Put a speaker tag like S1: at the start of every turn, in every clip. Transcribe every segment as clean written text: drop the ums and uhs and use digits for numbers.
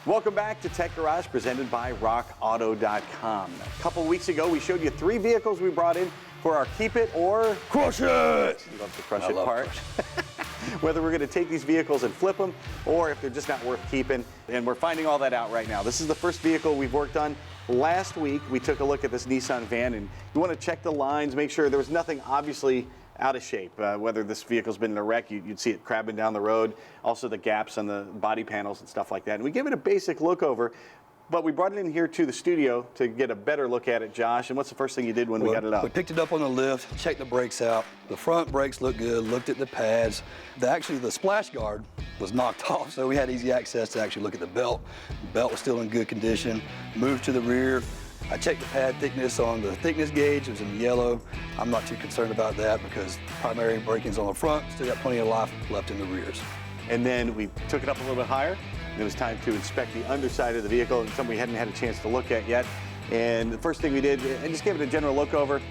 S1: Welcome back to Tech Garage, presented by RockAuto.com. A couple weeks ago, we showed you 3 vehicles we brought in for our Keep It or
S2: Crush It!
S1: You love the crush it part. Whether we're going to take these vehicles and flip them, or if they're just not worth keeping. And we're finding all that out right now. This is the first vehicle we've worked on. Last week, we took a look at this Nissan van, and you want to check the lines, make sure there was nothing obviously out of shape. Whether this vehicle's been in a wreck, you'd see it crabbing down the road. Also the gaps on the body panels and stuff like that. And we gave it a basic look over, but we brought it in here to the studio to get a better look at it, Josh. And what's the first thing you did when we got it up?
S2: We picked it up on the lift, checked the brakes out. The front brakes looked good, looked at the pads. Actually, the splash guard was knocked off, so we had easy access to actually look at the belt. The belt was still in good condition. Moved to the rear. I checked the pad thickness on the thickness gauge. It was in yellow. I'm not too concerned about that because primary braking's on the front, still got plenty of life left in the rears.
S1: And then we took it up a little bit higher. And it was time to inspect the underside of the vehicle, and something we hadn't had a chance to look at yet. And the first thing we did, I just gave it a general look over.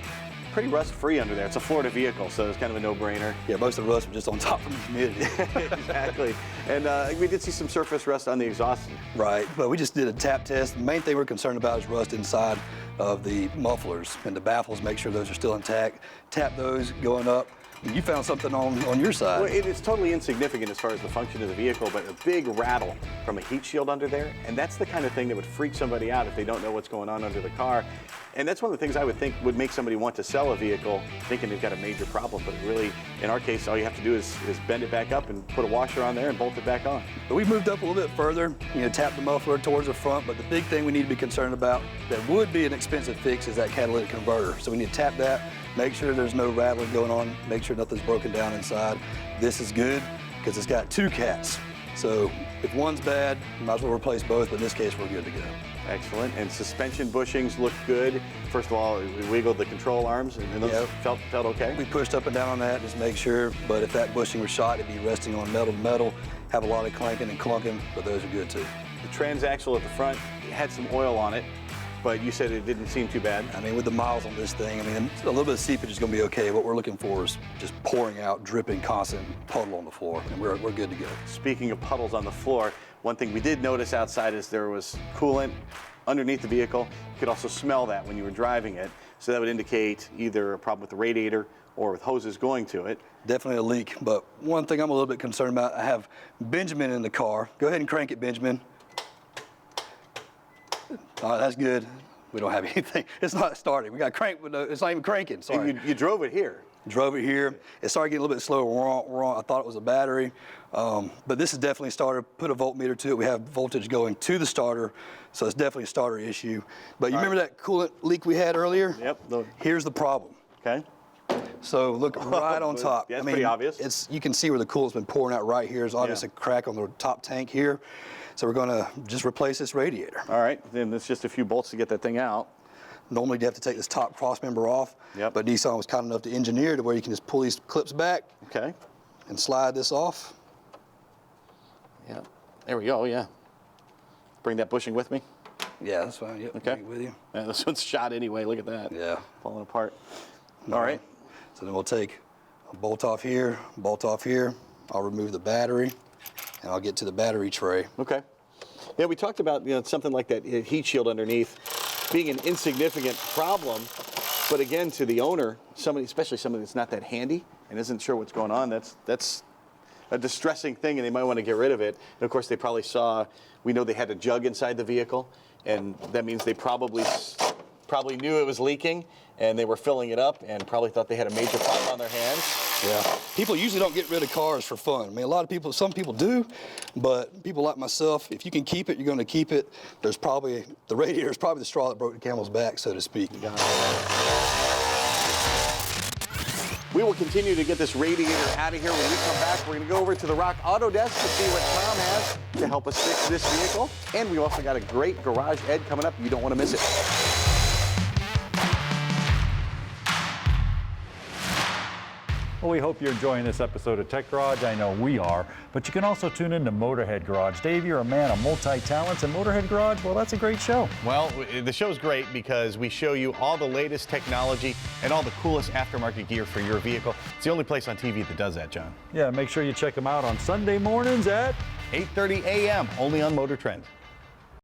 S1: Pretty rust-free under there. It's a Florida vehicle, so it's kind of a no-brainer.
S2: Yeah, most of the rust was just on top from the humidity.
S1: Exactly. And we did see some surface rust on the exhaust.
S2: Right, but we just did a tap test. The main thing we're concerned about is rust inside of the mufflers and the baffles. Make sure those are still intact. Tap those going up. You found something on your side.
S1: Well, it's totally insignificant as far as the function of the vehicle, but a big rattle from a heat shield under there, and that's the kind of thing that would freak somebody out if they don't know what's going on under the car. And that's one of the things I would think would make somebody want to sell a vehicle thinking they've got a major problem, but really, in our case, all you have to do is bend it back up and put a washer on there and bolt it back on.
S2: But we've moved up a little bit further, tap the muffler towards the front, but the big thing we need to be concerned about that would be an expensive fix is that catalytic converter. So we need to tap that, make sure there's no rattling going on, make sure nothing's broken down inside. This is good because it's got 2 cats. So if one's bad, you might as well replace both, but in this case, we're good to go.
S1: Excellent. And suspension bushings look good. First of all, we wiggled the control arms, and those felt okay?
S2: We pushed up and down on that, just make sure, but if that bushing was shot, it'd be resting on metal to metal, have a lot of clanking and clunking, but those are good too.
S1: The transaxle at the front had some oil on it, but you said it didn't seem too bad.
S2: I mean, with the miles on this thing, a little bit of seepage is going to be okay. What we're looking for is just pouring out, dripping, constant puddle on the floor, and we're good to go.
S1: Speaking of puddles on the floor, one thing we did notice outside is there was coolant underneath the vehicle. You could also smell that when you were driving it, so that would indicate either a problem with the radiator or with hoses going to it.
S2: Definitely a leak, but one thing I'm a little bit concerned about, I have Benjamin in the car. Go ahead and crank it, Benjamin. All right, that's good. We don't have anything. It's not starting. We got crank, but it's not even cranking. Sorry.
S1: You drove it here.
S2: Drove it here. It started getting a little bit slower. I thought it was a battery, but this is definitely a starter. Put a voltmeter to it. We have voltage going to the starter, so it's definitely a starter issue. But you remember that coolant leak we had earlier?
S1: Yep.
S2: Here's the problem.
S1: Okay.
S2: So look right on top.
S1: Yeah, it's pretty obvious.
S2: You can see where the coolant's been pouring out right here. There's obviously a crack on the top tank here. So we're going to just replace this radiator.
S1: All right, then it's just a few bolts to get that thing out.
S2: Normally you have to take this top cross member off, but Nissan was kind enough to engineer to where you can just pull these clips back and slide this off.
S1: Yeah, there we go, yeah. Bring that bushing with me.
S2: Yeah, that's fine, yep,
S1: okay.
S2: Bring it with you.
S1: Yeah, this one's shot anyway, look at that.
S2: Yeah.
S1: Falling apart. All right.
S2: So then we'll take a bolt off here, bolt off here. I'll remove the battery, and I'll get to the battery tray.
S1: Okay. Yeah, we talked about something like that heat shield underneath being an insignificant problem, but again, to the owner, especially somebody that's not that handy and isn't sure what's going on, that's a distressing thing, and they might want to get rid of it. And of course, they probably we know they had a jug inside the vehicle, and that means they probably knew it was leaking, and they were filling it up, and probably thought they had a major problem on their hands.
S2: Yeah, people usually don't get rid of cars for fun. I mean, some people do, but people like myself, if you can keep it, you're going to keep it. The radiator is probably the straw that broke the camel's back, so to speak.
S1: We will continue to get this radiator out of here. When we come back, we're going to go over to the Rock Auto Desk to see what Tom has to help us fix this vehicle. And we also got a great Garage Ed coming up. You don't want to miss it.
S3: Well, we hope you're enjoying this episode of Tech Garage. I know we are. But you can also tune in to Motorhead Garage. Dave, you're a man of multi-talents, and Motorhead Garage, well, that's a great show.
S1: Well, the show's great because we show you all the latest technology and all the coolest aftermarket gear for your vehicle. It's the only place on TV that does that, John.
S3: Yeah, make sure you check them out on Sunday mornings at
S1: 8:30 a.m. only on Motor Trend.